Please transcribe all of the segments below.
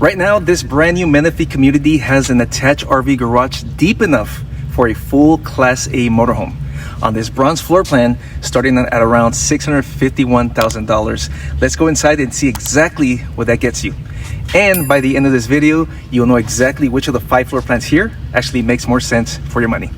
Right now, this brand new Menifee community has an attached RV garage deep enough for a full Class A motorhome. On this bronze floor plan, starting at around $651,000. Let's go inside and see exactly what that gets you. And by the end of this video, you'll know exactly which of the 5 floor plans here actually makes more sense for your money.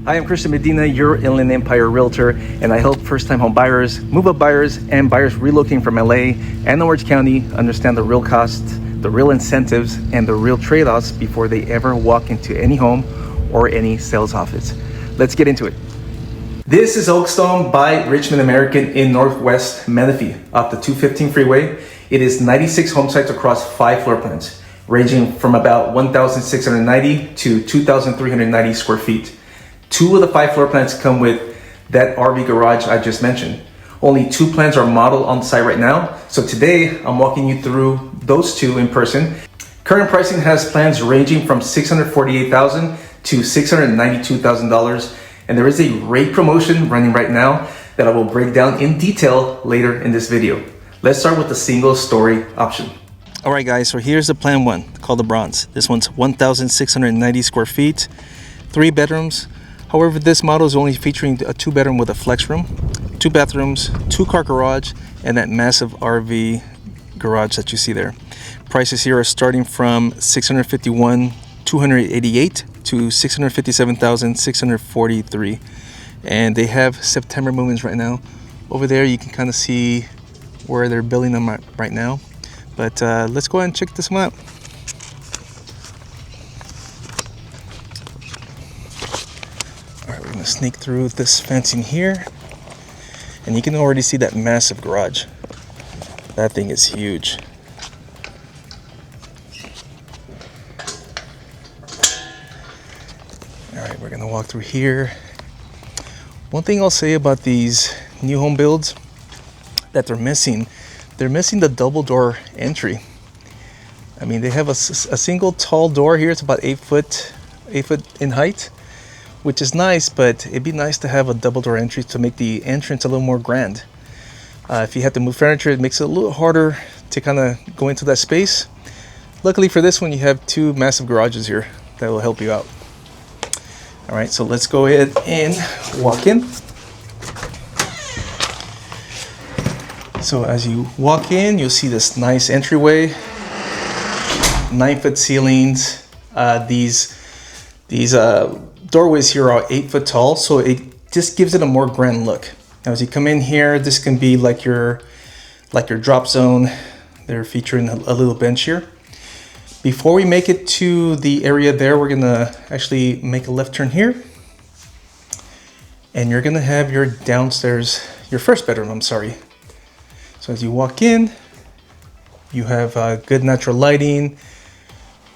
Hi, I'm Christian Medina, your Inland Empire Realtor, and I help first-time home buyers, move-up buyers, and buyers relocating from LA and Orange County understand the real costs, the real incentives, and the real trade-offs before they ever walk into any home or any sales office. Let's get into it. This is Oakstone by Richmond American in Northwest Menifee off the 215 freeway. It is 96 home sites across 5 floor plans, ranging from about 1,690 to 2,390 square feet. 2 of the 5 floor plans come with that RV garage I just mentioned. Only 2 plans are modeled on site right now. So today I'm walking you through those 2 in person. Current pricing has plans ranging from $648,000 to $692,000. And there is a rate promotion running right now that I will break down in detail later in this video. Let's start with the single story option. All right guys, so here's the plan 1 called the Bronze. This one's 1,690 square feet, 3 bedrooms. However, this model is only featuring a 2 bedroom with a flex room, 2 bathrooms, 2 car garage, and that massive RV garage that you see there. Prices here are starting from $651,288 to $657,643, and they have September move-ins right now. Over there you can kind of see where they're building them right now, but let's go ahead and check this one out. All right, we're gonna sneak through this fencing here, and you can already see that massive garage. That thing is huge. All right, we're gonna walk through here. One thing I'll say about these new home builds that they're missing the double door entry. I mean, they have a single tall door here. It's about 8 foot in height, which is nice, but it'd be nice to have a double door entry to make the entrance a little more grand. If you have to move furniture, it makes it a little harder to kind of go into that space. Luckily for this one, you have 2 massive garages here that will help you out. All right, so let's go ahead and walk in. So as you walk in, you'll see this nice entryway, 9-foot ceilings. These doorways here are 8 foot tall, so it just gives it a more grand look. Now, as you come in here, this can be like your drop zone. They're featuring a little bench here. Before we make it to the area there, we're gonna actually make a left turn here. And you're gonna have your downstairs, your first bedroom, I'm sorry. So as you walk in, you have good natural lighting,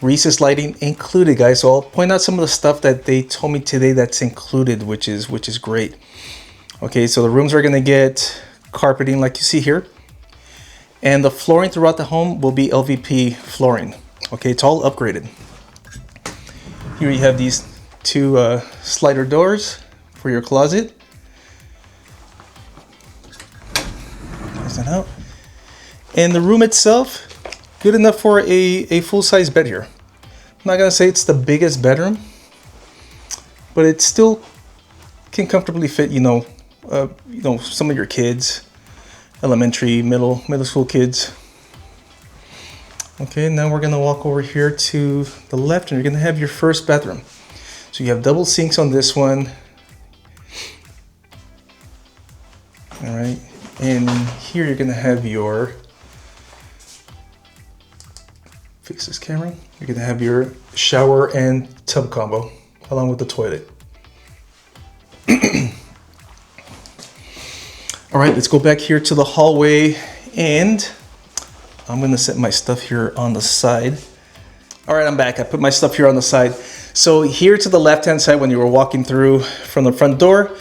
recessed lighting included, guys. So I'll point out some of the stuff that they told me today that's included, which is great. Okay, so the rooms are gonna get carpeting like you see here. And the flooring throughout the home will be LVP flooring. Okay, it's all upgraded. Here you have these 2 slider doors for your closet. Close that out. And the room itself, good enough for a full-size bed here. I'm not gonna say it's the biggest bedroom, but it still can comfortably fit, some of your kids, elementary, middle school kids. Okay, now we're gonna walk over here to the left, and you're gonna have your first bathroom. So you have double sinks on this one. All right, and here you're gonna have your, fix this camera. You're gonna have your shower and tub combo along with the toilet. All right, let's go back here to the hallway, and I'm gonna set my stuff here on the side. All right, I'm back. I put my stuff here on the side. So here to the left-hand side, when you were walking through from the front door,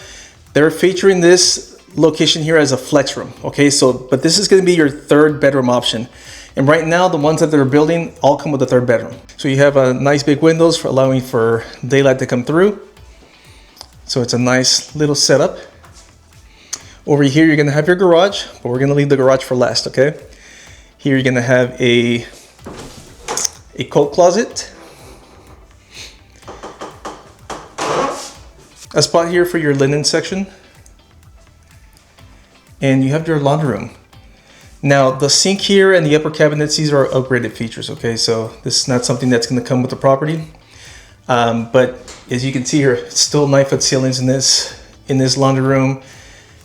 they're featuring this location here as a flex room. Okay, but this is gonna be your 3rd bedroom option. And right now, the ones that they're building all come with a 3rd bedroom. So you have a nice big windows for allowing for daylight to come through. So it's a nice little setup. Over here, you're gonna have your garage, but we're gonna leave the garage for last, okay? Here you're gonna have a a coat closet, a spot here for your linen section, and you have your laundry room. Now the sink here and the upper cabinets, these are upgraded features, okay? So this is not something that's gonna come with the property. But as you can see here, it's still 9-foot ceilings in this laundry room,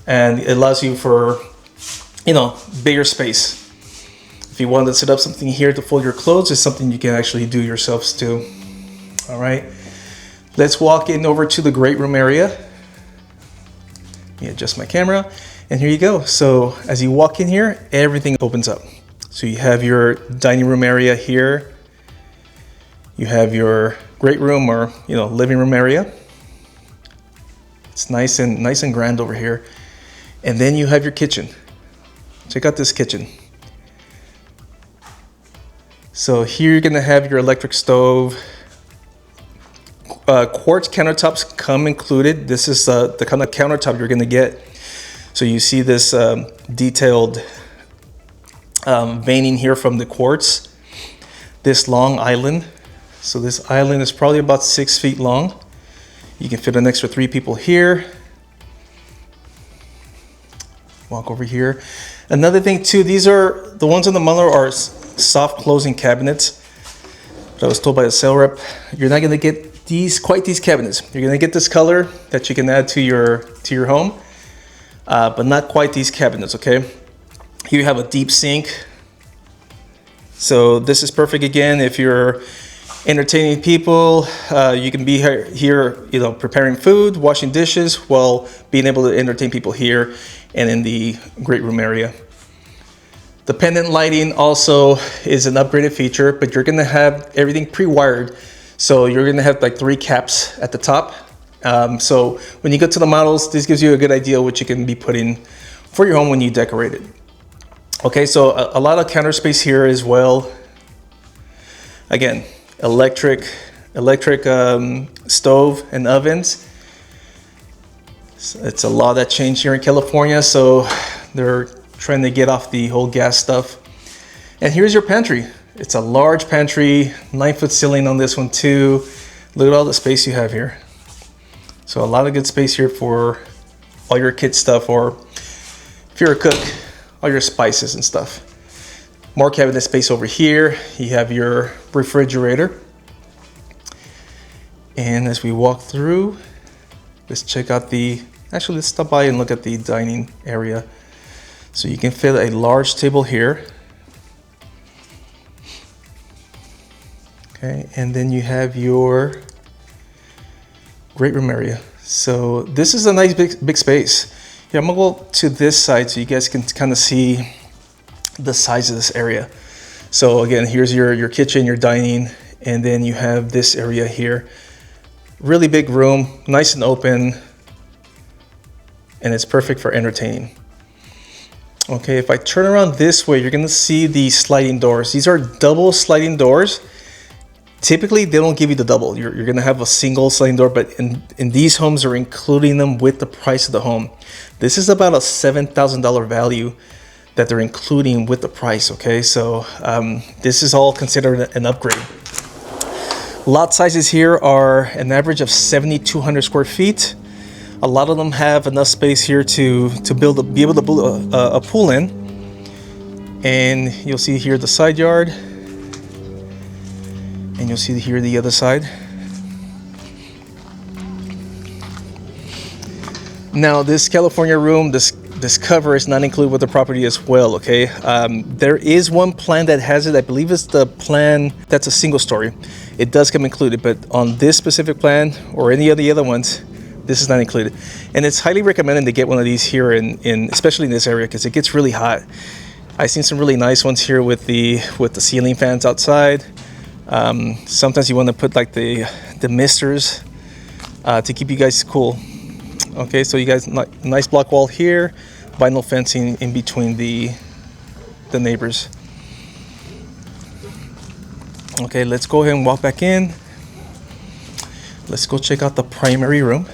and it allows you for, you know, bigger space. If you wanted to set up something here to fold your clothes, it's something you can actually do yourselves too. All right, let's walk in over to the great room area. Let me adjust my camera. And here you go. So as you walk in here, everything opens up. So you have your dining room area here. You have your great room, or, you know, living room area. It's nice and grand over here. And then you have your kitchen. Check out this kitchen. So here you're gonna have your electric stove. Quartz countertops come included. This is the kind of countertop you're gonna get. So you see this detailed veining here from the quartz. This long island. So this island is probably about 6 feet long. You can fit an extra 3 people here. Walk over here. Another thing too, these are, the ones on the Muller are soft closing cabinets. But I was told by a sales rep, you're not gonna get quite these cabinets. You're gonna get this color that you can add to your home. But not quite these cabinets, okay? Here you have a deep sink. So this is perfect again if you're entertaining people. You can be here, you know, preparing food, washing dishes, while being able to entertain people here and in the great room area. The pendant lighting also is an upgraded feature, but you're gonna have everything pre-wired. So you're gonna have like 3 caps at the top. So when you get to the models, this gives you a good idea of what you can be putting for your home when you decorate it. Okay, so a lot of counter space here as well. Again, electric stove and ovens. It's a law that changed here in California, so they're trying to get off the whole gas stuff. And here's your pantry. It's a large pantry, 9-foot ceiling on this one too. Look at all the space you have here. So a lot of good space here for all your kids stuff, or if you're a cook, all your spices and stuff. More cabinet space over here. You have your refrigerator. And as we walk through, let's check out let's stop by and look at the dining area. So you can fit a large table here. Okay, and then you have your great room area. So this is a nice big space. Yeah, I'm gonna go to this side so you guys can kind of see the size of this area. So again, here's your kitchen, your dining, and then you have this area here. Really big room, nice and open, and it's perfect for entertaining. Okay, if I turn around this way, you're gonna see the sliding doors. These are double sliding doors. Typically, they don't give you the double. You're gonna have a single sliding door, but in these homes, are including them with the price of the home. This is about a $7,000 value that they're including with the price, okay? So this is all considered an upgrade. Lot sizes here are an average of 7,200 square feet. A lot of them have enough space here to be able to build a pool in. And you'll see here the side yard. And you'll see here the other side. Now this California room, this cover is not included with the property as well, okay? There is one plan that has it. I believe it's the plan that's a single story. It does come included, but on this specific plan or any of the other ones, this is not included. And it's highly recommended to get one of these here especially in this area, because it gets really hot. I've seen some really nice ones here with the ceiling fans outside. Sometimes you want to put like the misters to keep you guys cool. Okay, so you guys, nice block wall here, vinyl fencing in between the neighbors. Okay, let's go ahead and walk back in. Let's go check out the primary room.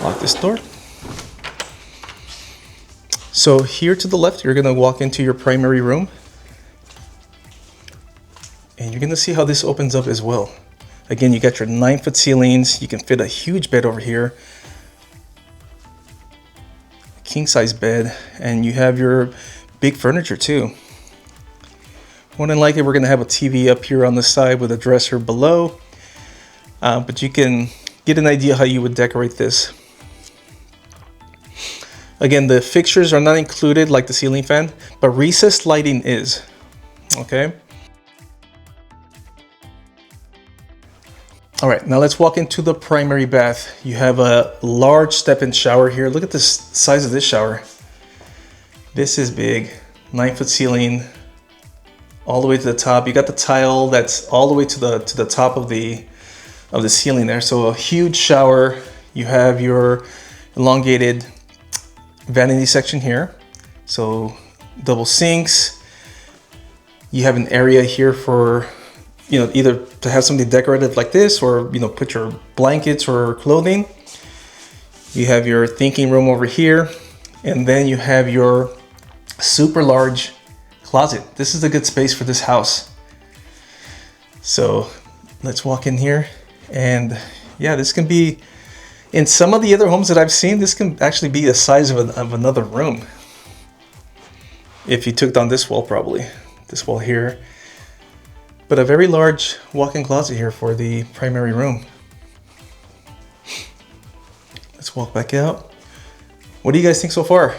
Lock this door. So here to the left, you're gonna walk into your primary room. And you're gonna see how this opens up as well. Again, you got your 9-foot ceilings. You can fit a huge bed over here. King size bed, and you have your big furniture too. More than likely, we're gonna have a TV up here on the side with a dresser below. But you can get an idea how you would decorate this. Again, the fixtures are not included like the ceiling fan, but recessed lighting is, okay? All right, now let's walk into the primary bath. You have a large step-in shower here. Look at the size of this shower. This is big, 9-foot ceiling, all the way to the top. You got the tile that's all the way to the top of the ceiling there. So a huge shower. You have your elongated vanity section here. So double sinks. You have an area here for, you know, either to have something decorative like this, or, you know, put your blankets or clothing. You have your thinking room over here, and then you have your super large closet. This is a good space for this house. So let's walk in here, and yeah, this can be, in some of the other homes that I've seen, this can actually be the size of another room. If you took down this wall, probably this wall here. But a very large walk-in closet here for the primary room. Let's walk back out. What do you guys think so far?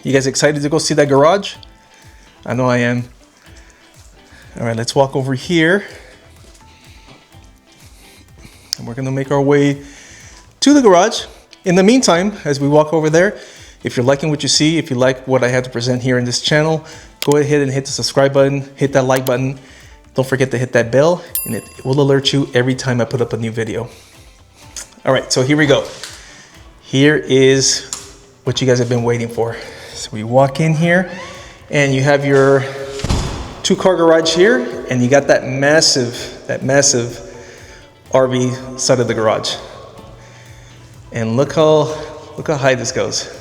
You guys excited to go see that garage? I know I am. All right, let's walk over here. And we're gonna make our way to the garage. In the meantime, as we walk over there, if you're liking what you see, if you like what I have to present here in this channel, go ahead and hit the subscribe button, hit that like button. Don't forget to hit that bell, and it will alert you every time I put up a new video. All right, so here we go. Here is what you guys have been waiting for. So we walk in here, and you have your 2-car garage here, and you got that massive RV side of the garage. And look how high this goes.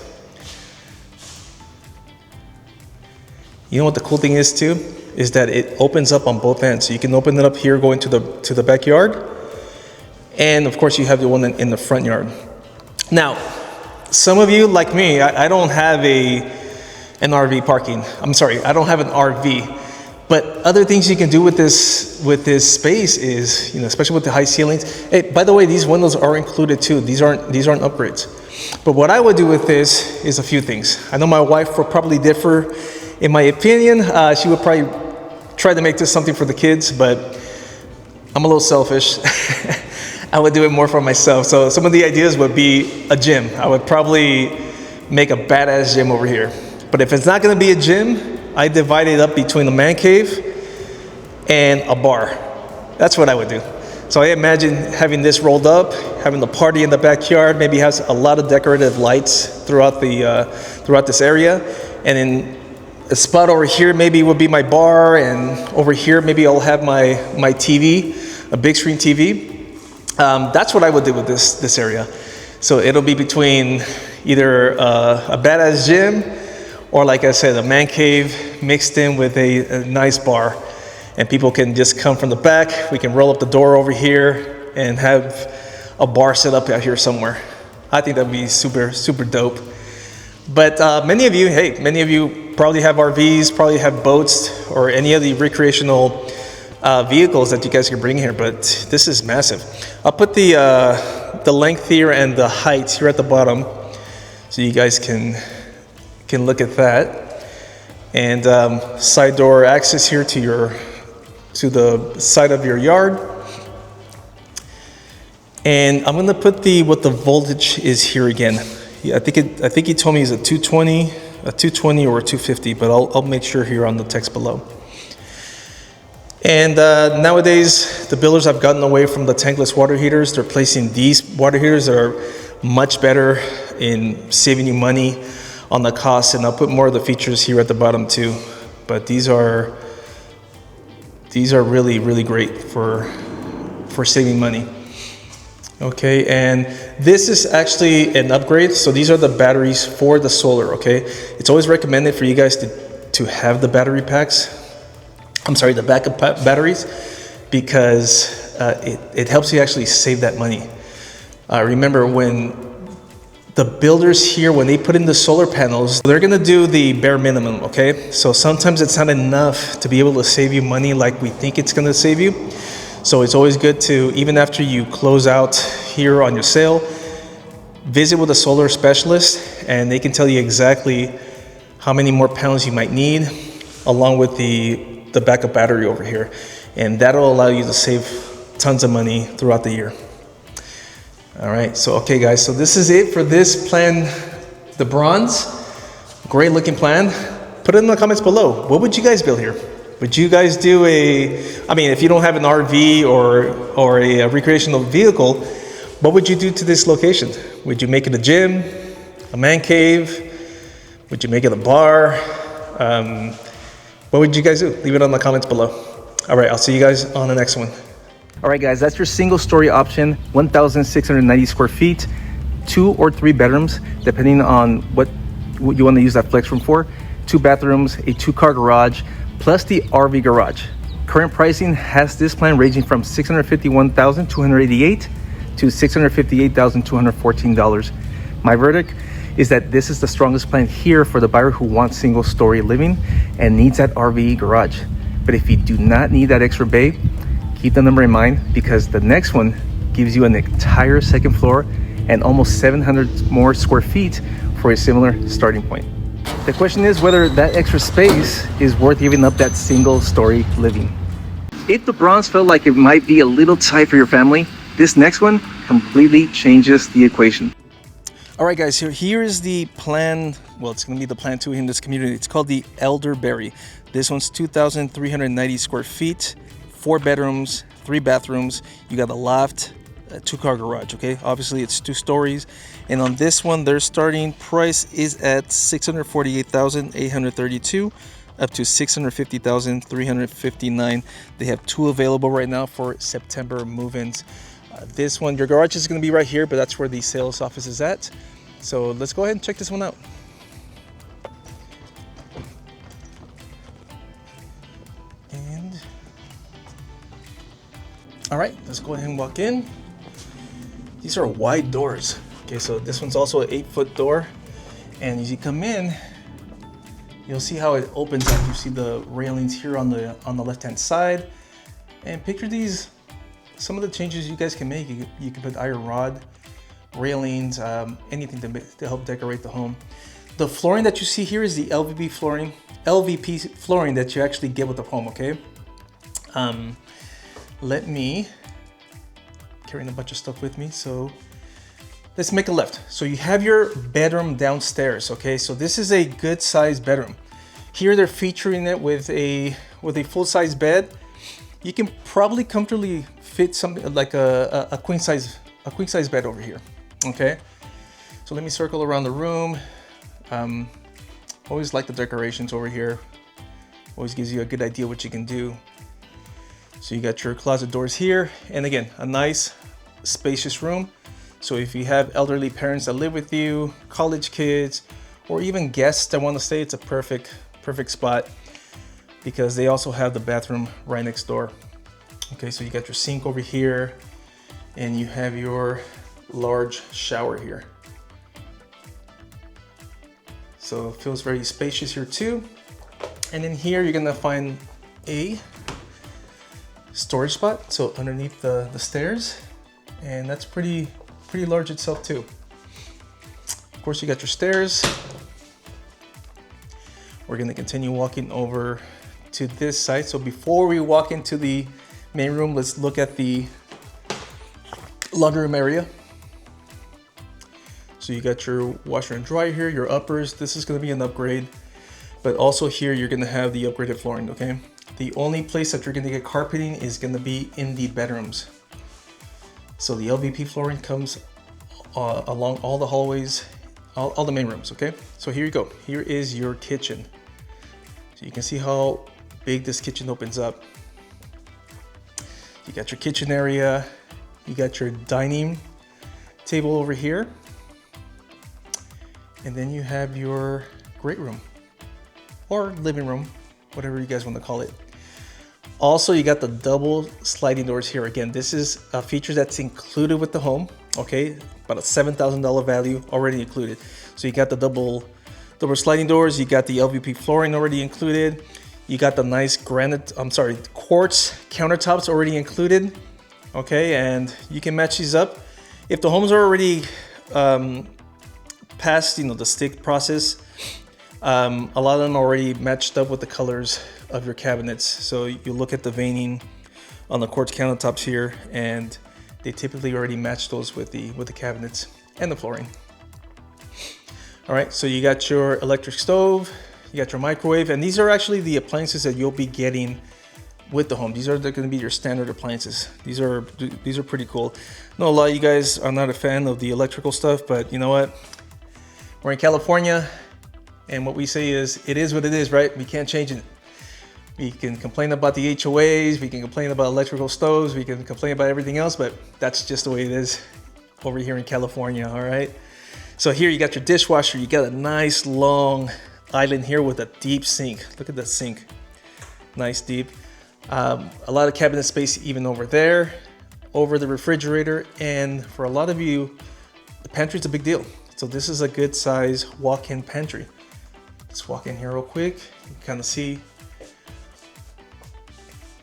You know what the cool thing is too? Is that it opens up on both ends. So you can open it up here going to the backyard. And of course you have the one in the front yard. Now, some of you like me, I don't have an RV parking. I'm sorry, I don't have an RV. But other things you can do with this space is, you know, especially with the high ceilings. Hey, by the way, these windows are included too. These aren't upgrades. But what I would do with this is a few things. I know my wife will probably differ. In my opinion, she would probably try to make this something for the kids, but I'm a little selfish. I would do it more for myself. So some of the ideas would be a gym. I would probably make a badass gym over here. But if it's not gonna be a gym, I divide it up between a man cave and a bar. That's what I would do. So I imagine having this rolled up, having the party in the backyard, maybe has a lot of decorative lights throughout this area, and then a spot over here maybe would be my bar, and over here maybe I'll have my TV, a big screen TV. That's what I would do with this area. So it'll be between either a badass gym, or like I said, a man cave mixed in with a nice bar. And people can just come from the back. We can roll up the door over here and have a bar set up out here somewhere. I think that'd be super, super dope. But many of you probably have RVs, probably have boats, or any of the recreational vehicles that you guys can bring here, but this is massive. I'll put the length here and the height here at the bottom, so you guys can look at that. And side door access here to the side of your yard. And I'm gonna put what the voltage is here again. Yeah, I think he told me it's a 220 or a 250, but I'll make sure here on the text below. And nowadays, the builders have gotten away from the tankless water heaters. They're placing these water heaters that are much better in saving you money on the cost. And I'll put more of the features here at the bottom too. But these are really, really great for saving money. Okay, and this is actually an upgrade. So these are the batteries for the solar, okay? It's always recommended for you guys to have the battery packs the backup batteries, because it helps you actually save that money. Remember, when the builders here, when they put in the solar panels, they're gonna do the bare minimum, okay? So sometimes it's not enough to be able to save you money like we think it's gonna save you. So it's always good to, even after you close out here on your sale, visit with a solar specialist, and they can tell you exactly how many more panels you might need, along with the backup battery over here. And that'll allow you to save tons of money throughout the year. All right, so okay guys, so this is it for this plan, the Bronze. Great looking plan. Put it in the comments below. What would you guys build here? Would you guys do if you don't have an RV or a recreational vehicle, what would you do to this location? Would you make it a gym, a man cave? Would you make it a bar? What would you guys do? Leave it on the comments below. All right, I'll see you guys on the next one. All right, guys, that's your single story option, 1,690 square feet, 2 or 3 bedrooms, depending on what you want to use that flex room for, 2 bathrooms, a 2-car garage, plus the RV garage. Current pricing has this plan ranging from $651,288 to $658,214. My verdict is that this is the strongest plan here for the buyer who wants single story living and needs that RV garage. But if you do not need that extra bay, keep the number in mind, because the next one gives you an entire second floor and almost 700 more square feet for a similar starting point. The question is whether that extra space is worth giving up that single story living. If the Bronze felt like it might be a little tight for your family, this next one completely changes the equation. All right, guys, here is the plan. Well, it's going to be the plan 2 in this community. It's called the Elderberry. This one's 2,390 square feet, 4 bedrooms, 3 bathrooms. You got a loft, a 2-car garage, okay? Obviously, it's 2 stories. And on this one, their starting price is at $648,832 up to $650,359. They have 2 available right now for September move-ins. This one, your garage is going to be right here, but that's where the sales office is at. So let's go ahead and check this one out. And all right, let's go ahead and walk in. These are wide doors. Okay, so this one's also an 8-foot door. And as you come in, you'll see how it opens up. You see the railings here on the left-hand side. And picture these. Some of the changes you guys can make. You can put iron rod, railings, anything to help decorate the home. The flooring that you see here is the LVP flooring that you actually get with the home, okay? Let me, carrying a bunch of stuff with me, so let's make a left. So you have your bedroom downstairs, okay? So this is a good size bedroom. Here they're featuring it with a full-size bed. You can probably comfortably fit something like a queen size bed over here. Okay, so let me circle around the room. Always like the decorations over here. Always gives you a good idea what you can do. So you got your closet doors here, and again, a nice spacious room. So if you have elderly parents that live with you, college kids, or even guests that want to stay, it's a perfect spot, because they also have the bathroom right next door. Okay, so you got your sink over here, and you have your large shower here. So it feels very spacious here too. And in here, you're gonna find a storage spot, so underneath the stairs, and that's pretty large itself too. Of course, you got your stairs. We're gonna continue walking over to this side. So before we walk into the main room, let's look at the laundry room area. So you got your washer and dryer here, your uppers. This is gonna be an upgrade, but also here you're gonna have the upgraded flooring, okay? The only place that you're gonna get carpeting is gonna be in the bedrooms. So the LVP flooring comes along all the hallways, all the main rooms, okay? So here you go. Here is your kitchen. So you can see how big this kitchen opens up. You got your kitchen area, you got your dining table over here, and then you have your great room or living room, whatever you guys want to call it. Also, you got the double sliding doors here. Again, this is a feature that's included with the home. Okay, about a $7,000 value already included. So you got the double sliding doors. You got the LVP flooring already included. You got the nice quartz countertops already included. Okay, and you can match these up. If the homes are already past, the stick process, a lot of them are already matched up with the colors of your cabinets. So you look at the veining on the quartz countertops here, and they typically already match those with the cabinets and the flooring. All right, so you got your electric stove, you got your microwave, and these are actually the appliances that you'll be getting with the home. These are going to be your standard appliances. These are pretty cool. I know a lot of you guys are not a fan of the electrical stuff, but you know what? We're in California, and what we say is, it is what it is, right? We can't change it. We can complain about the HOAs, we can complain about electrical stoves, we can complain about everything else, but that's just the way it is over here in California, all right? So here you got your dishwasher, you got a nice long island here with a deep sink. Look at that sink, nice deep. A lot of cabinet space even over there, over the refrigerator, and for a lot of you, the pantry is a big deal. So this is a good size walk-in pantry. Let's walk in here real quick, you can kind of see,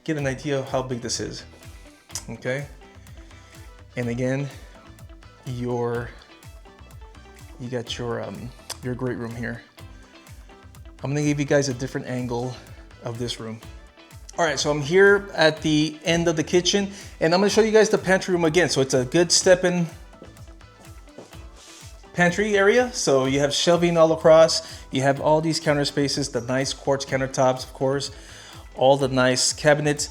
get an idea of how big this is, okay? And again, you got your great room here. I'm gonna give you guys a different angle of this room. All right, so I'm here at the end of the kitchen, and I'm gonna show you guys the pantry room again. So it's a good step-in pantry area. So you have shelving all across. You have all these counter spaces, the nice quartz countertops, of course, all the nice cabinets.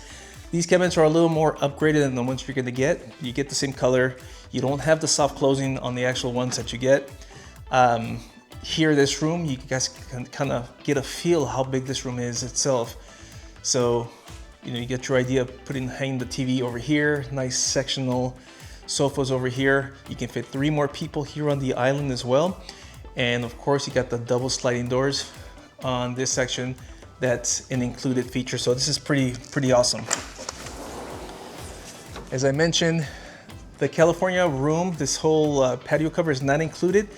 These cabinets are a little more upgraded than the ones you're gonna get. You get the same color. You don't have the soft closing on the actual ones that you get. Here, this room, you guys can kind of get a feel how big this room is itself. So, you get your idea of hanging the TV over here, nice sectional sofas over here. You can fit 3 more people here on the island as well. And of course, you got the double sliding doors on this section. That's an included feature. So this is pretty awesome. As I mentioned, the California room, this whole patio cover is not included.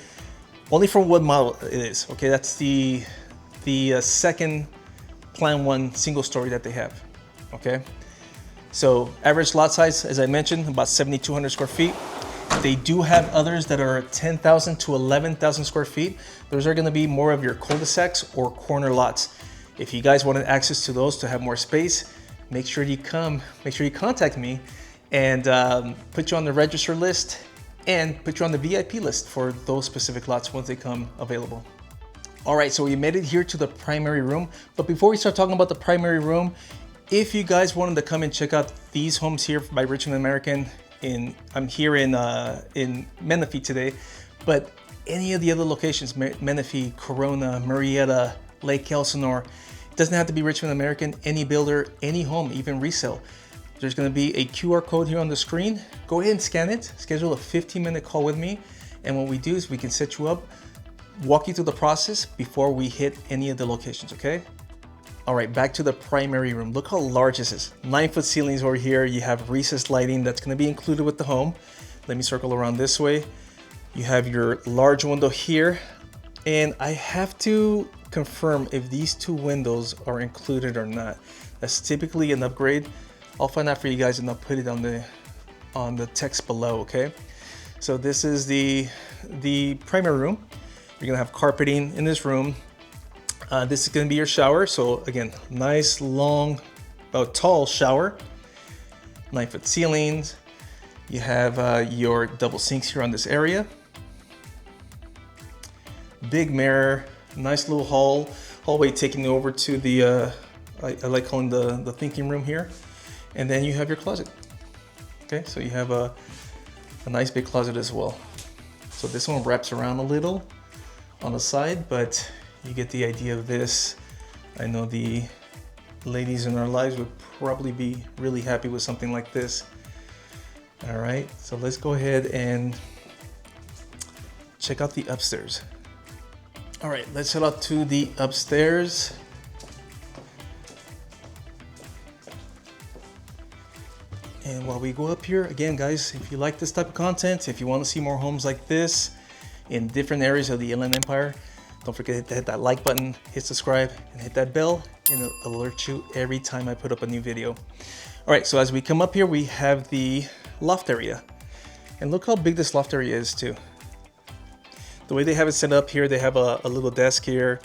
Only for what model it is, okay? That's the second Plan 1 single story that they have, okay? So average lot size, as I mentioned, about 7,200 square feet. They do have others that are 10,000 to 11,000 square feet. Those are gonna be more of your cul-de-sacs or corner lots. If you guys wanted access to those to have more space, make sure you contact me and put you on the register list and put you on the VIP list for those specific lots once they come available. All right, so we made it here to the primary room. But before we start talking about the primary room, if you guys wanted to come and check out these homes here by Richmond American, I'm here in Menifee today, but any of the other locations, Menifee, Corona, Murrieta, Lake Elsinore, it doesn't have to be Richmond American, any builder, any home, even resale. There's gonna be a QR code here on the screen. Go ahead and scan it, schedule a 15-minute call with me. And what we do is we can set you up, walk you through the process before we hit any of the locations, okay? All right, back to the primary room. Look how large this is. 9-foot ceilings over here. You have recessed lighting that's gonna be included with the home. Let me circle around this way. You have your large window here. And I have to confirm if these 2 windows are included or not. That's typically an upgrade. I'll find out for you guys and I'll put it on the text below, okay? So this is the primary room. You're gonna have carpeting in this room. This is gonna be your shower. So again, nice, long, tall shower. 9-foot ceilings. You have your double sinks here on this area. Big mirror, nice little hallway taking you over to the, I like calling the thinking room here. And then you have your closet. Okay, so you have a nice big closet as well. So this one wraps around a little on the side, but you get the idea of this. I know the ladies in our lives would probably be really happy with something like this. All right, so let's go ahead and check out the upstairs. All right, let's head out to the upstairs. And while we go up here, again guys, if you like this type of content, if you want to see more homes like this in different areas of the Inland Empire, don't forget to hit that like button, hit subscribe, and hit that bell, and it'll alert you every time I put up a new video. All right, so as we come up here, we have the loft area. And look how big this loft area is too. The way they have it set up here, they have a little desk here,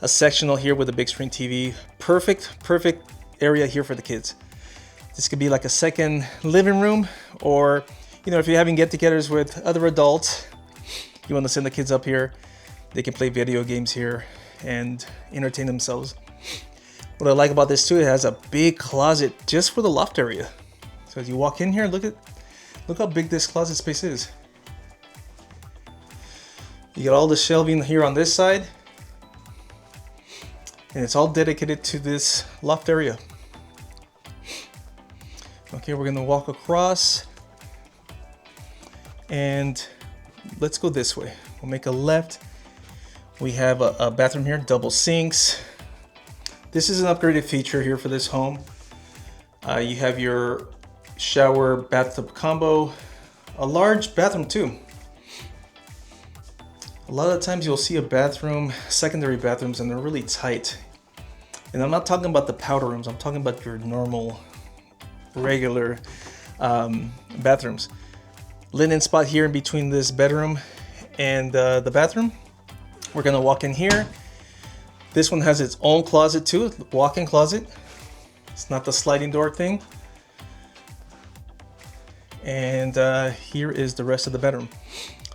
a sectional here with a big screen TV. Perfect area here for the kids. This could be like a second living room, or, you know, if you're having get-togethers with other adults, you want to send the kids up here, they can play video games here and entertain themselves. What I like about this too, it has a big closet just for the loft area. So as you walk in here, look how big this closet space is. You got all the shelving here on this side, and it's all dedicated to this loft area. Okay, we're gonna walk across, and let's go this way. We'll make a left. We have a bathroom here, double sinks. This is an upgraded feature here for this home. You have your shower bathtub combo, a large bathroom too. A lot of times you'll see a bathroom, secondary bathrooms, and they're really tight. And I'm not talking about the powder rooms, I'm talking about your normal, regular bathrooms. Linen spot here in between this bedroom and the bathroom. We're gonna walk in here. This one has its own closet too, walk-in closet. It's not the sliding door thing. And here is the rest of the bedroom.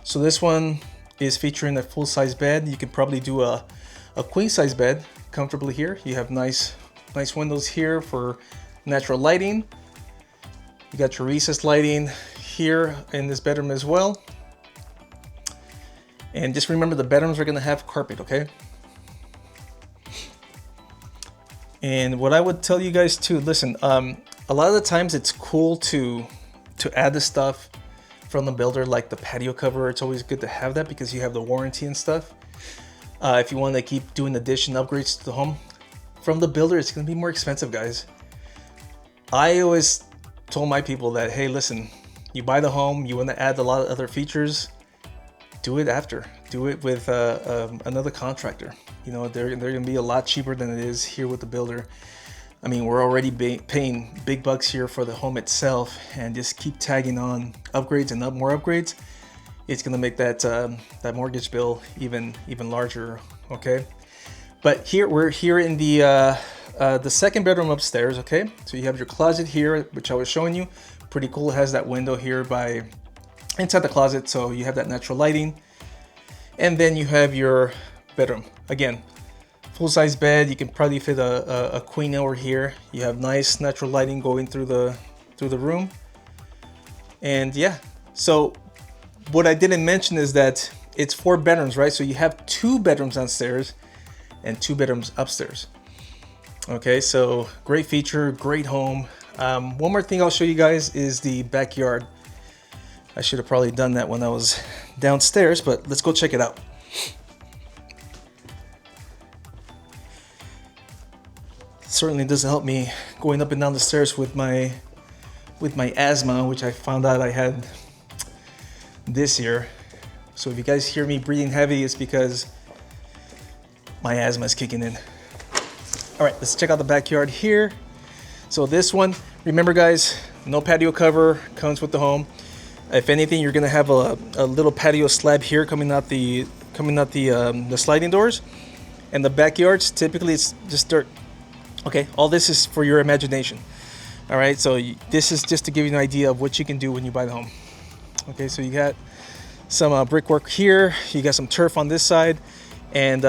So this one is featuring a full-size bed. You can probably do a queen-size bed comfortably here. You have nice windows here for natural lighting. You got your recessed lighting here in this bedroom as well. And just remember, the bedrooms are gonna have carpet, okay? And what I would tell you guys too, listen, a lot of the times it's cool to add the stuff from the builder, like the patio cover. It's always good to have that because you have the warranty and stuff. If you want to keep doing addition upgrades to the home, from the builder, it's going to be more expensive, guys. I always told my people that, hey, listen, you buy the home, you want to add a lot of other features, do it after. Do it with another contractor. You know, they're going to be a lot cheaper than it is here with the builder. I mean, we're already paying big bucks here for the home itself, and just keep tagging on upgrades and more upgrades. It's gonna make that that mortgage bill even larger. Okay, but here we're here in the second bedroom upstairs. Okay, so you have your closet here, which I was showing you. Pretty cool. It has that window here by inside the closet, so you have that natural lighting. And then you have your bedroom again. Full-size bed. You can probably fit a queen over here. You have nice natural lighting going through the room. And yeah, so what I didn't mention is that it's 4 bedrooms, right? So you have 2 bedrooms downstairs and 2 bedrooms upstairs. Okay, so great feature, great home. One more thing I'll show you guys is the backyard. I should have probably done that when I was downstairs, but let's go check it out. Certainly doesn't help me going up and down the stairs with my asthma, which I found out I had this year. So if you guys hear me breathing heavy, it's because my asthma is kicking in. All right, let's check out the backyard here. So this one, remember guys, no patio cover, comes with the home. If anything, you're gonna have a little patio slab here coming out the sliding doors, and the backyards typically it's just dirt. Okay, all this is for your imagination. All right, so this is just to give you an idea of what you can do when you buy the home. Okay, so you got some brickwork here, you got some turf on this side, and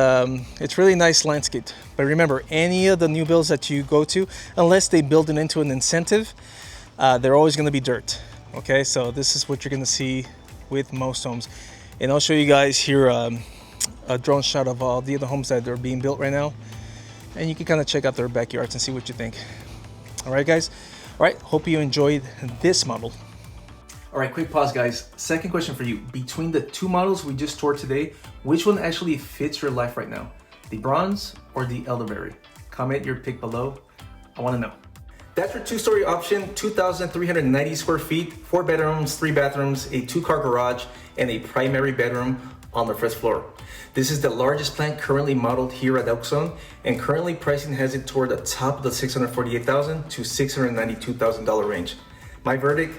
it's really nice landscape. But remember, any of the new builds that you go to, unless they build it into an incentive, they're always gonna be dirt. Okay, so this is what you're gonna see with most homes. And I'll show you guys here a drone shot of all the other homes that are being built right now. And you can kind of check out their backyards and see what you think. All right, guys. All right, hope you enjoyed this model. All right, quick pause, guys. Second question for you. Between the 2 models we just toured today, which one actually fits your life right now? The Bronze or the Elderberry? Comment your pick below. I want to know. That's your two-story option, 2,390 square feet, 4 bedrooms, 3 bathrooms, a 2-car garage, and a primary bedroom on the first floor. This is the largest plan currently modeled here at Oakstone, and currently pricing has it toward the top of the $648,000 to $692,000 range. My verdict,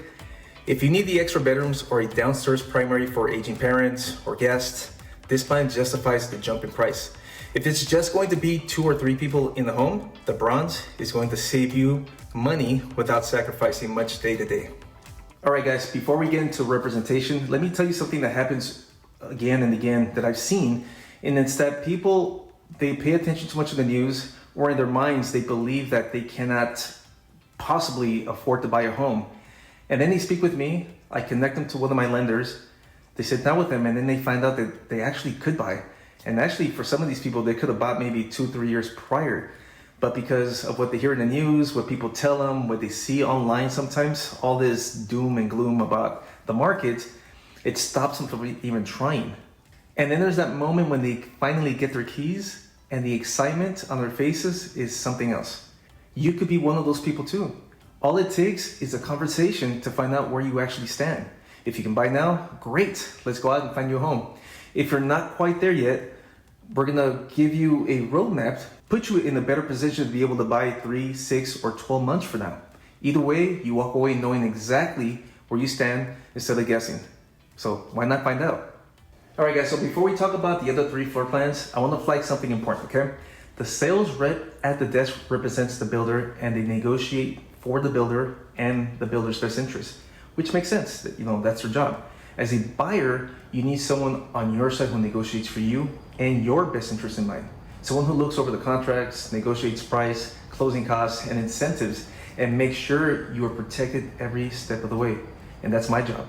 if you need the extra bedrooms or a downstairs primary for aging parents or guests, this plan justifies the jump in price. If it's just going to be 2 or 3 people in the home, the Bronze is going to save you money without sacrificing much day to day. All right guys, before we get into representation, let me tell you something that happens again and again that I've seen, and it's that people, they pay attention too much to the news, or in their minds they believe that they cannot possibly afford to buy a home. And then they speak with me, I connect them to one of my lenders, they sit down with them, and then they find out that they actually could buy. And actually, for some of these people, they could have bought maybe 2-3 years prior. But because of what they hear in the news, what people tell them, what they see online sometimes, all this doom and gloom about the market, it stops them from even trying. And then there's that moment when they finally get their keys and the excitement on their faces is something else. You could be one of those people too. All it takes is a conversation to find out where you actually stand. If you can buy now, great. Let's go out and find you a home. If you're not quite there yet, we're gonna give you a roadmap, put you in a better position to be able to buy 3, 6, or 12 months from now. Either way, you walk away knowing exactly where you stand instead of guessing. So why not find out? All right guys, so before we talk about the other 3 floor plans, I wanna flag something important, okay? The sales rep at the desk represents the builder, and they negotiate for the builder and the builder's best interest, which makes sense, that's their job. As a buyer, you need someone on your side who negotiates for you and your best interest in mind. Someone who looks over the contracts, negotiates price, closing costs, and incentives, and makes sure you are protected every step of the way. And that's my job.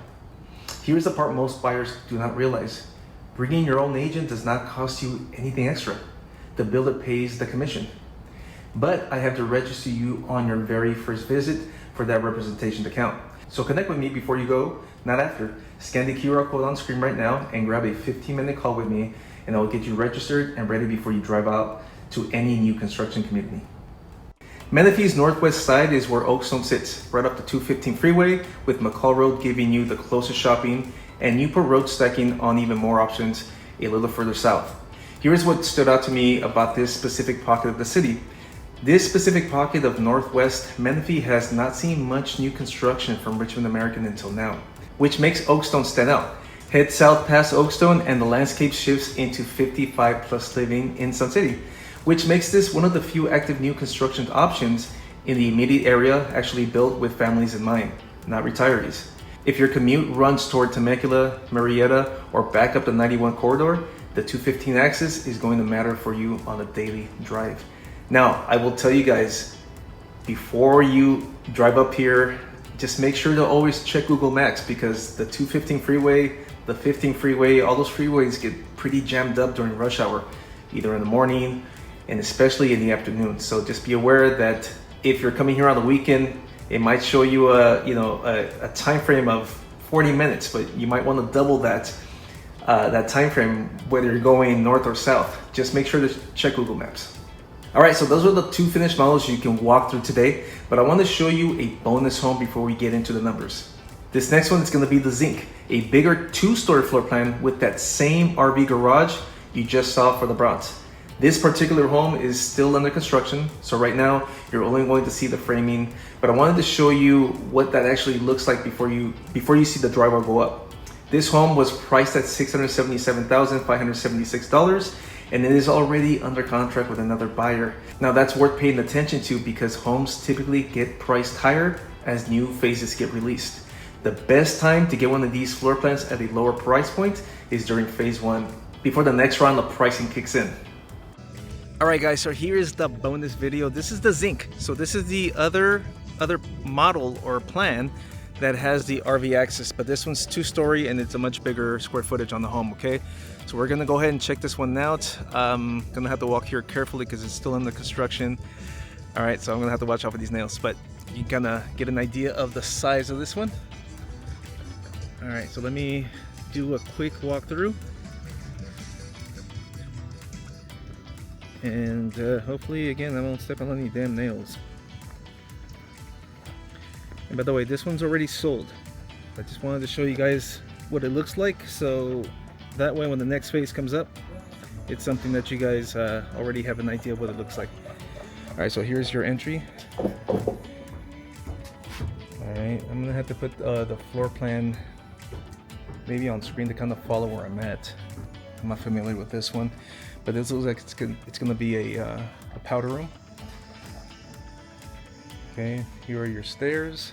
Here's the part most buyers do not realize. Bringing your own agent does not cost you anything extra. The builder pays the commission. But I have to register you on your very first visit for that representation to count. So connect with me before you go, not after. Scan the QR code on screen right now and grab a 15-minute call with me, and I will get you registered and ready before you drive out to any new construction community. Menifee's northwest side is where Oakstone sits, right up the 215 freeway, with McCall Road giving you the closest shopping, and Newport Road stacking on even more options a little further south. Here's what stood out to me about this specific pocket of the city. This specific pocket of Northwest Menifee has not seen much new construction from Richmond American until now, which makes Oakstone stand out. Head south past Oakstone and the landscape shifts into 55 plus living in Sun City, which makes this one of the few active new construction options in the immediate area actually built with families in mind, not retirees. If your commute runs toward Temecula, Murrieta, or back up the 91 corridor, the 215 axis is going to matter for you on a daily drive. Now, I will tell you guys, before you drive up here, just make sure to always check Google Maps, because the 215 freeway, the 15 freeway, all those freeways get pretty jammed up during rush hour, either in the morning and especially in the afternoon. So just be aware that if you're coming here on the weekend, it might show you a time frame of 40 minutes, but you might want to double that time frame whether you're going north or south. Just make sure to check Google Maps. All right, so those are the 2 finished models you can walk through today, but I want to show you a bonus home before we get into the numbers. This next one is going to be the Zinc, a bigger 2-story floor plan with that same RV garage you just saw for the Bronze. This particular home is still under construction, so right now you're only going to see the framing, but I wanted to show you what that actually looks like before you see the drywall go up. This home was priced at $677,576, and it is already under contract with another buyer. Now that's worth paying attention to, because homes typically get priced higher as new phases get released. The best time to get one of these floor plans at a lower price point is during phase 1, before the next round of pricing kicks in. All right guys, so here is the bonus video. This is the Zinc. So this is the other model or plan that has the RV access, but this one's 2-story and it's a much bigger square footage on the home, okay? So we're gonna go ahead and check this one out. Gonna have to walk here carefully because it's still under construction. All right, so I'm gonna have to watch out for these nails, but you kind get an idea of the size of this one. All right, so let me do a quick walkthrough. And hopefully, again, I won't step on any damn nails. And by the way, this one's already sold. I just wanted to show you guys what it looks like, so that way when the next phase comes up, it's something that you guys already have an idea of what it looks like. Alright, so here's your entry. Alright, I'm gonna have to put the floor plan maybe on screen to kind of follow where I'm at. I'm not familiar with this one, but this looks like it's gonna be a powder room. Okay, here are your stairs.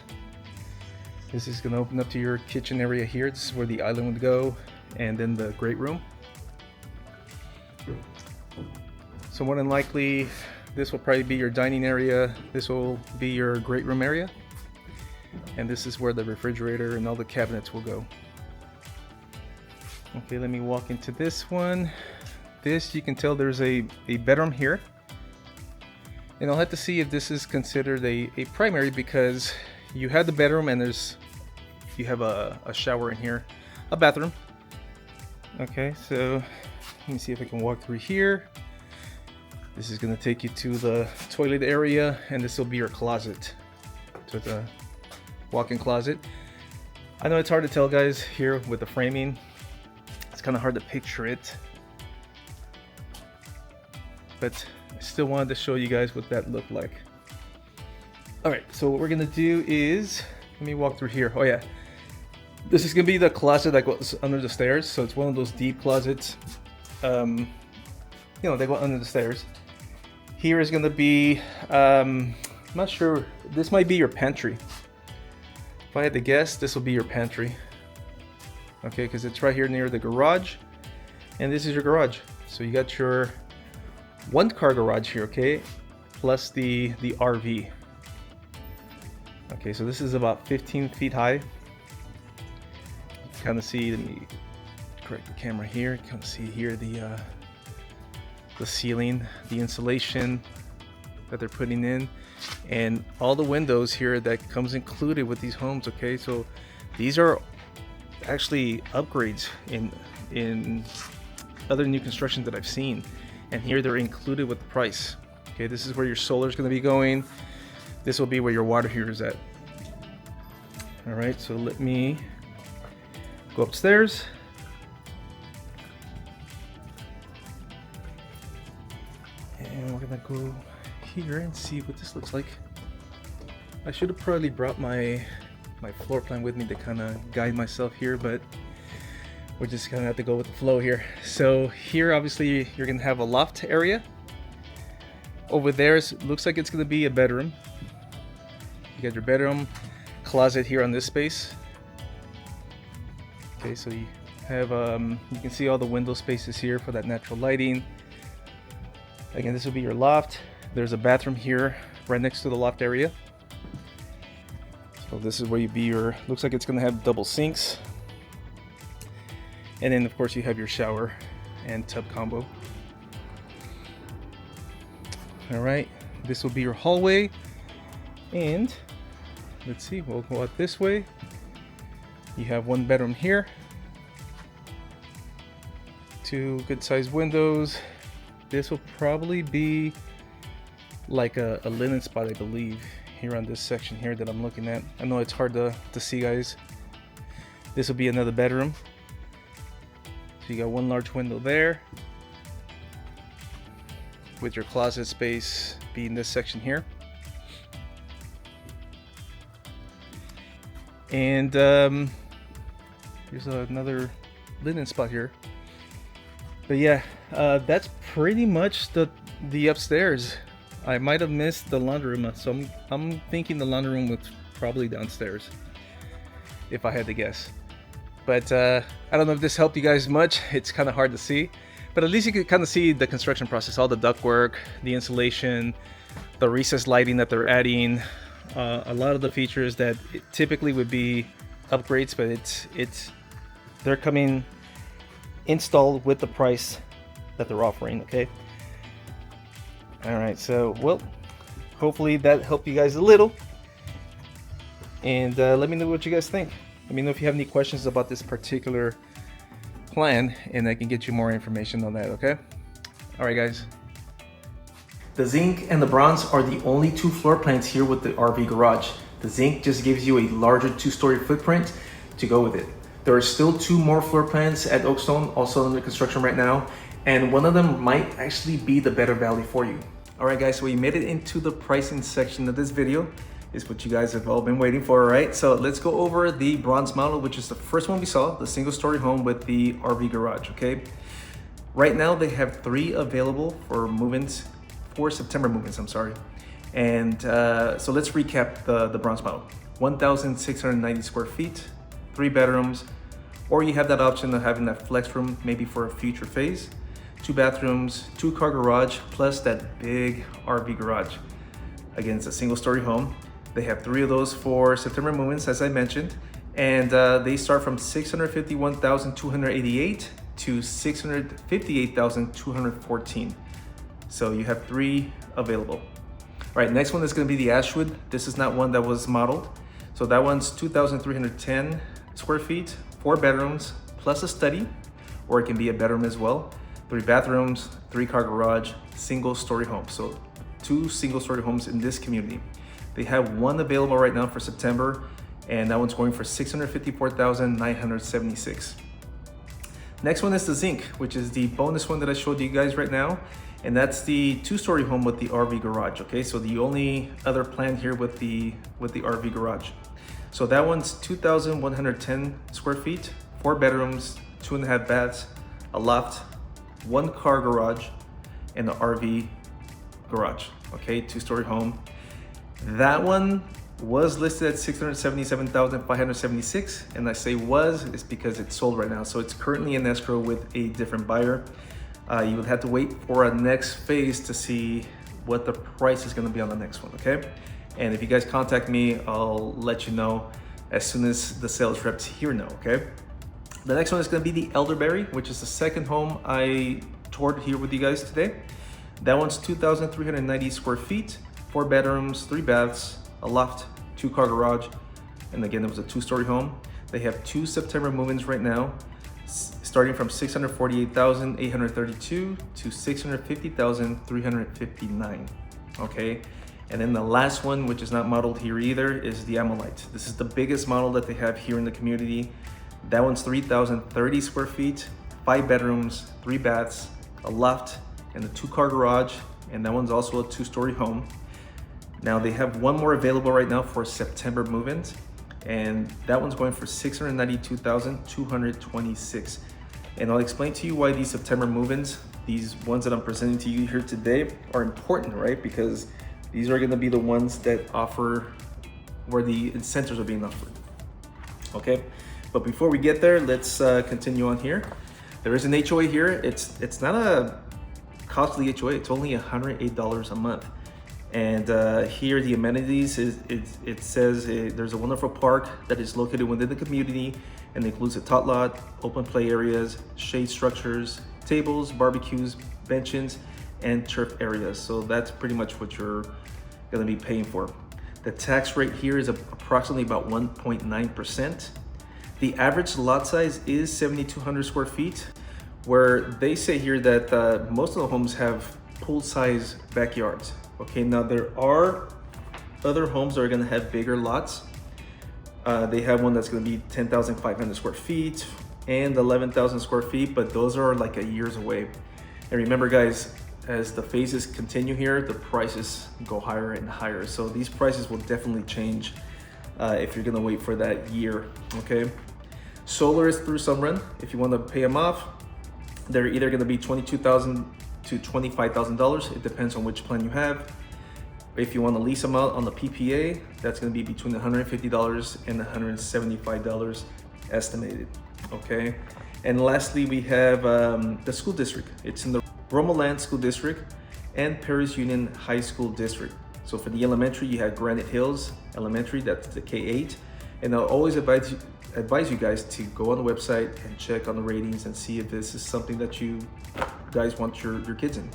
This is gonna open up to your kitchen area here. This is where the island would go, and then the great room. So more than likely, this will probably be your dining area. This will be your great room area. And this is where the refrigerator and all the cabinets will go. Okay, let me walk into this one. This, you can tell there's a bedroom here. And I'll have to see if this is considered a primary, because you have the bedroom and you have a shower in here, a bathroom. Okay, so let me see if I can walk through here. This is going to take you to the toilet area, and this will be your closet. So the walk-in closet. I know it's hard to tell, guys, here with the framing. It's kind of hard to picture it, but I still wanted to show you guys what that looked like. All right, so what we're gonna do is, let me walk through here. Oh yeah, this is gonna be the closet that goes under the stairs. So it's one of those deep closets, you know, they go under the stairs. Here is gonna be, I'm not sure, this might be your pantry. If I had to guess, this will be your pantry. Okay, because it's right here near the garage, and this is your garage. So you got your one car garage here, okay, plus the RV. Okay, so this is about 15 feet high. You kind of see, let me correct the camera here. You kind of see here the ceiling, the insulation that they're putting in, and all the windows here that comes included with these homes. Okay, so these are actually upgrades in other new construction that I've seen, and here they're included with the price. Okay, this is where your solar is going to be going. This will be where your water heater is at. All right, so let me go upstairs. And we're gonna go here and see what this looks like. I should have probably brought my floor plan with me to kind of guide myself here, but we're just gonna have to go with the flow here. So here, obviously, you're gonna have a loft area. Over there, looks like it's gonna be a bedroom. You got your bedroom, closet here on this space. Okay, so you have, you can see all the window spaces here for that natural lighting. Again, this will be your loft. There's a bathroom here right next to the loft area. So this is where you be your, looks like it's gonna have double sinks. And then of course you have your shower and tub combo. All right, this will be your hallway. And let's see, we'll go out this way. You have one bedroom here. Two good sized windows. This will probably be like a linen spot, I believe, here on this section here that I'm looking at. I know it's hard to see, guys. This will be another bedroom. So you got one large window there, with your closet space being this section here. And here's another linen spot here. But yeah, that's pretty much the upstairs. I might have missed the laundry room, so I'm thinking the laundry room was probably downstairs, if I had to guess. But I don't know if this helped you guys much. It's kind of hard to see, but at least you can kind of see the construction process, all the ductwork, the insulation, the recessed lighting that they're adding, a lot of the features that typically would be upgrades, but they're coming installed with the price that they're offering. Okay. All right, so well, hopefully that helped you guys a little, and let me know what you guys think. Let me know if you have any questions about this particular plan, and I can get you more information on that. Okay. All right, guys. The Zinc and the Bronze are the only two floor plans here with the RV garage. The Zinc just gives you a larger 2-story footprint to go with it. There are still 2 more floor plans at Oakstone, also under construction right now, and one of them might actually be the better value for you. All right guys, so we made it into the pricing section of this video. Is what you guys have all been waiting for, right? So let's go over the Bronze model, which is the first one we saw, the single-story home with the RV garage, okay? Right now they have 3 available for move-ins, for September move-ins, I'm sorry. And so let's recap the Bronze model. 1,690 square feet, 3 bedrooms, or you have that option of having that flex room maybe for a future phase. 2 bathrooms, 2-car garage, plus that big RV garage. Again, it's a single-story home. They have 3 of those for September move-ins, as I mentioned, and they start from $651,288 to $658,214. So you have 3 available. All right, next one is going to be the Ashwood. This is not one that was modeled. So that one's 2,310 square feet, 4 bedrooms, plus a study, or it can be a bedroom as well. 3 bathrooms, 3-car garage, single-story home. So 2 single-story homes in this community. They have 1 available right now for September, and that one's going for $654,976. Next one is the Zinc, which is the bonus one that I showed you guys right now, and that's the 2-story home with the RV garage. Okay, so the only other plan here with the RV garage. So that one's 2,110 square feet, 4 bedrooms, 2.5 baths, a loft, 1-car garage, and the RV garage. Okay, 2-story home. That one was listed at $677,576, and I say was is because it's sold right now. So it's currently in escrow with a different buyer. You would have to wait for a next phase to see what the price is going to be on the next one, okay? And if you guys contact me, I'll let you know as soon as the sales reps here know, okay? The next one is going to be the Elderberry, which is the second home I toured here with you guys today. That one's 2,390 square feet, 4 bedrooms, 3 baths, a loft, 2-car garage, and again, it was a 2-story home. They have 2 September move-ins right now, starting from $648,832 to $650,359. Okay, and then the last one, which is not modeled here either, is the Amolite. This is the biggest model that they have here in the community. That one's 3,030 square feet, 5 bedrooms, 3 baths, a loft, and a 2-car garage, and that one's also a 2-story home. Now they have 1 more available right now for September move-ins, and that one's going for $692,226. And I'll explain to you why these September move-ins, these ones that I'm presenting to you here today, are important, right? Because these are going to be the ones that offer where the incentives are being offered. Okay, but before we get there, let's continue on here. There is an HOA here. It's not a costly HOA. It's only $108 a month. And here the amenities it says there's a wonderful park that is located within the community and includes a tot lot, open play areas, shade structures, tables, barbecues, benches, and turf areas. So that's pretty much what you're going to be paying for. The tax rate here is approximately about 1.9%. The average lot size is 7,200 square feet, where they say here that most of the homes have pool-size backyards. Okay, now there are other homes that are going to have bigger lots. They have one that's going to be 10,500 square feet and 11,000 square feet, but those are like a years away. And remember guys, as the phases continue here, the prices go higher and higher. So these prices will definitely change if you're going to wait for that year, okay? Solar is through Sunrun. If you want to pay them off, they're either going to be $22,000 to $25,000. It depends on which plan you have. If you want to lease them out on the PPA, that's going to be between $150 and $175 estimated. Okay. And lastly, we have the school district. It's in the Romoland School District and Paris Union High School District. So for the elementary, you have Granite Hills Elementary, that's the K-8. And I'll always advise you guys to go on the website and check on the ratings and see if this is something that you guys want your kids in.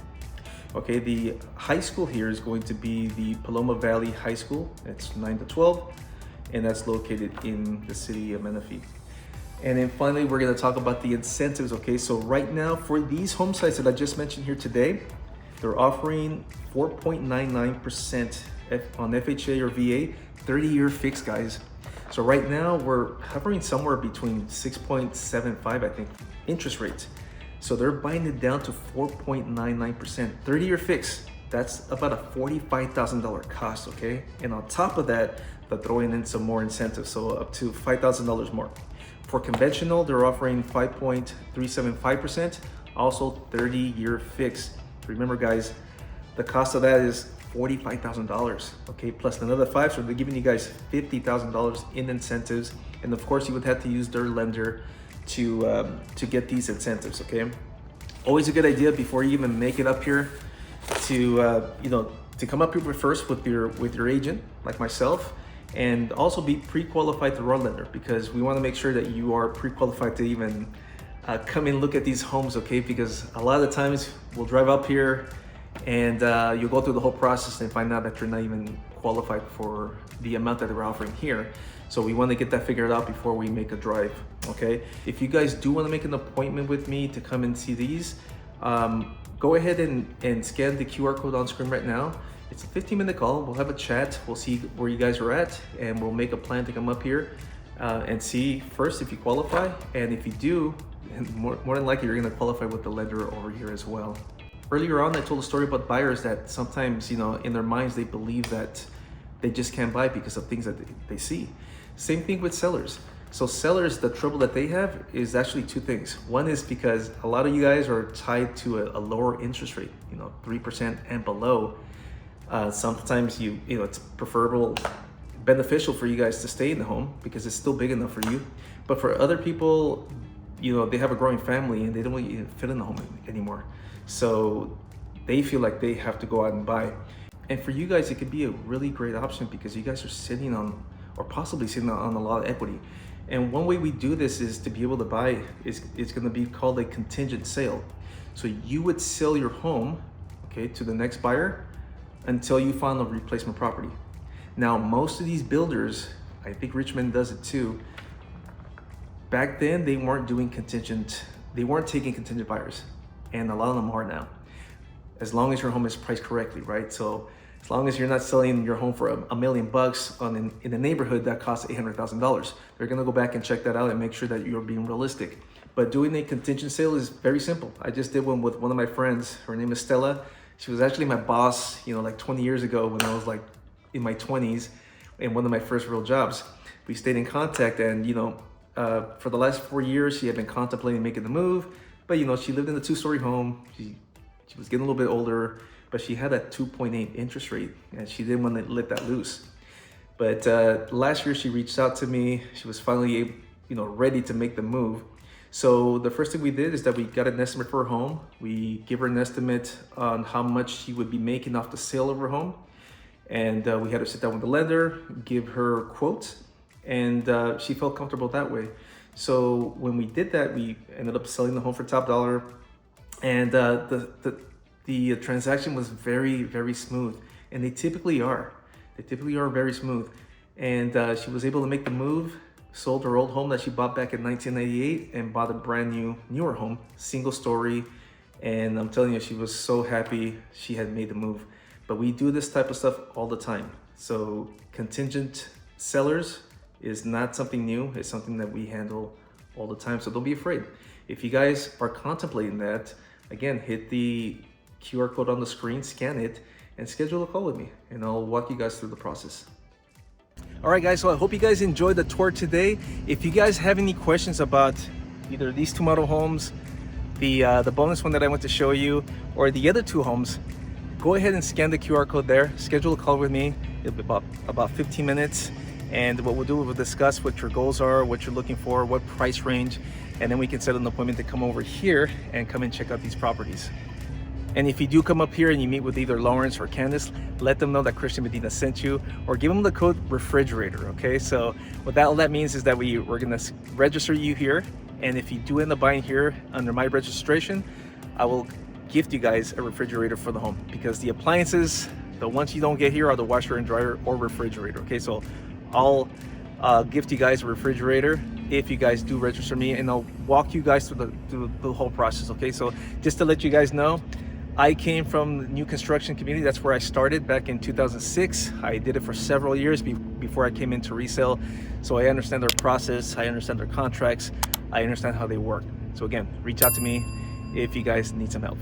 Okay, the high school here is going to be the Paloma Valley High School. It's 9 to 12, and that's located in the city of Menifee. And then finally, we're gonna talk about the incentives, okay? So right now, for these home sites that I just mentioned here today, They're offering 4.99% on FHA or VA, 30-year fixed, guys. So right now we're hovering somewhere between 6.75, I think, interest rates. So they're buying it down to 4.99%, 30-year fix. That's about a $45,000 cost, okay? And on top of that, they're throwing in some more incentives, so up to $5,000 more. For conventional, they're offering 5.375%, also 30-year fix. Remember, guys, the cost of that is $45,000, okay? Plus another $5,000, so they're giving you guys $50,000 in incentives. And of course, you would have to use their lender to get these incentives, okay? Always a good idea before you even make it up here to to come up here first with your agent, like myself, and also be pre-qualified through our lender, because we want to make sure that you are pre-qualified to even come and look at these homes, okay? Because a lot of the times we'll drive up here and you'll go through the whole process and find out that you're not even qualified for the amount that they're offering here. So we want to get that figured out before we make a drive, okay? If you guys do want to make an appointment with me to come and see these, go ahead and scan the QR code on screen right now. It's a 15-minute call. We'll have a chat. We'll see where you guys are at, and we'll make a plan to come up here and see first if you qualify. And if you do, more than likely, you're going to qualify with the lender over here as well. Earlier on, I told a story about buyers that sometimes, in their minds, they believe that they just can't buy because of things that they see. Same thing with sellers. So sellers, the trouble that they have is actually two things. One is because a lot of you guys are tied to a lower interest rate, 3% and below. Sometimes it's beneficial for you guys to stay in the home because it's still big enough for you. But for other people, they have a growing family and they don't really fit in the home anymore. So they feel like they have to go out and buy. And for you guys, it could be a really great option because you guys are sitting on, or possibly sitting on, a lot of equity. And one way we do this is to be able to buy it's going to be called a contingent sale. So you would sell your home, okay, to the next buyer until you find a replacement property. Now, most of these builders, I think Richmond does it too. Back then, they weren't doing contingent. They weren't taking contingent buyers, and a lot of them are now. As long as your home is priced correctly, right? So as long as you're not selling your home for $1 million in a neighborhood that costs $800,000, they're gonna go back and check that out and make sure that you're being realistic. But doing a contingent sale is very simple. I just did one with one of my friends. Her name is Stella. She was actually my boss, like 20 years ago when I was like in my 20s in one of my first real jobs. We stayed in contact, and for the last 4 years, she had been contemplating making the move. But she lived in a 2-story home. She was getting a little bit older, but she had a 2.8 interest rate, and she didn't want to let that loose. But last year she reached out to me. She was finally, ready to make the move. So the first thing we did is that we got an estimate for her home. We give her an estimate on how much she would be making off the sale of her home. And we had her sit down with the lender, give her quotes, and she felt comfortable that way. So when we did that, we ended up selling the home for top dollar. And the transaction was very, very smooth. And they typically are. They typically are very smooth. And she was able to make the move, sold her old home that she bought back in 1998 and bought a brand newer home, single story. And I'm telling you, she was so happy she had made the move. But we do this type of stuff all the time. So contingent sellers is not something new. It's something that we handle all the time. So don't be afraid. If you guys are contemplating that, again, hit the QR code on the screen, scan it, and schedule a call with me, and I'll walk you guys through the process. All right, guys, so I hope you guys enjoyed the tour today. If you guys have any questions about either these two model homes, the bonus one that I went to show you, or the other two homes, go ahead and scan the QR code there, schedule a call with me. It'll be about 15 minutes. And what we'll do, we'll discuss what your goals are, what you're looking for, what price range, and then we can set an appointment to come over here and come and check out these properties. And if you do come up here and you meet with either Lawrence or Candice, let them know that Christian Medina sent you, or give them the code refrigerator, okay? So what all that means is that we're gonna register you here, and if you do end up buying here under my registration, I will gift you guys a refrigerator for the home, because the appliances, the ones you don't get here are the washer and dryer or refrigerator, okay? So I'll gift you guys a refrigerator if you guys do register me, and I'll walk you guys through the whole process, okay? So just to let you guys know, I came from the new construction community. That's where I started back in 2006. I did it for several years before I came into resale. So I understand their process, I understand their contracts, I understand how they work. So again, reach out to me if you guys need some help.